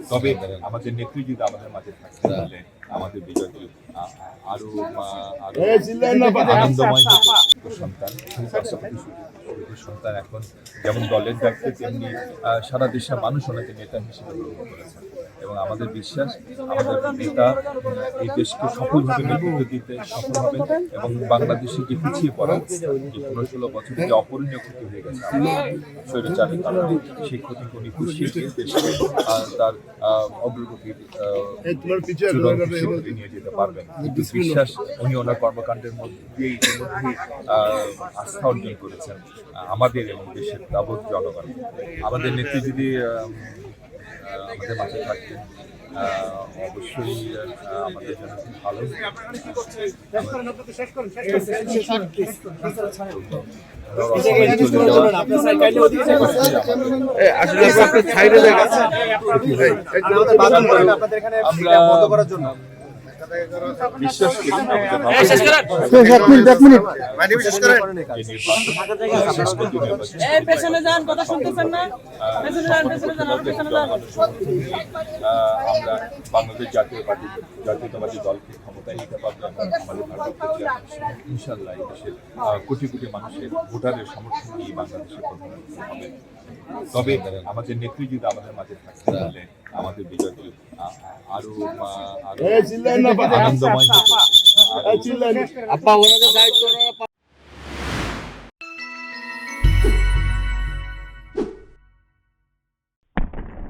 তবে আমাদের নেত্রী যদি আমাদের মাঝে থাকতে, তাহলে আমাদের বিজয়টি আরো আনন্দময় সন্তান সন্তান এখন যেমন দলের দায়িত্বে, তেমনি সারা দেশের মানুষ ওনাকে নেতা হিসেবে গ্রহণ করেছেন এবং আমাদের বিশ্বাস আমাদের নেতা এই দেশকে সফলভাবে নেতৃত্ব দিতে সফল হবেন এবং বাংলাদেশে যে পিছিয়ে পড়া যে 15-16 বছরে যে অপরিণীয় ক্ষতি হয়ে গেছে স্বৈরাচারের কারণে, সেই ক্ষতিকে উনি পুষিয়ে দিয়ে দেশকে তার অগ্রগতির নিয়ে যেতে পারবেন। বিশ্বাস উনি ওনার কর্মকাণ্ডের মধ্যেই ইতিমধ্যেই আস্থা অর্জন করেছেন আমাদের এবং দেশের যাবৎ জনগণ। আমাদের নেত্রী যদি আমাদের মাঝে থাকতেন, অবশ্যই আমাদের জন্য খুব ভালো। বিশ্বাস আমরা বাংলাদেশ জাতীয়তাবাদী দলকে ক্ষমতায় নিতে পারবো এবং আমাদের ইনশাল্লাহ এই দেশের কোটি কোটি মানুষের ভোটারের সমর্থন নিয়ে বাংলাদেশের প্রধানমন্ত্রী হবে। তবে আমাদের নেত্রী যদি আমাদের মাঝে থাকতে, তাহলে আমাদের বিজয়টি আরো আনন্দময়।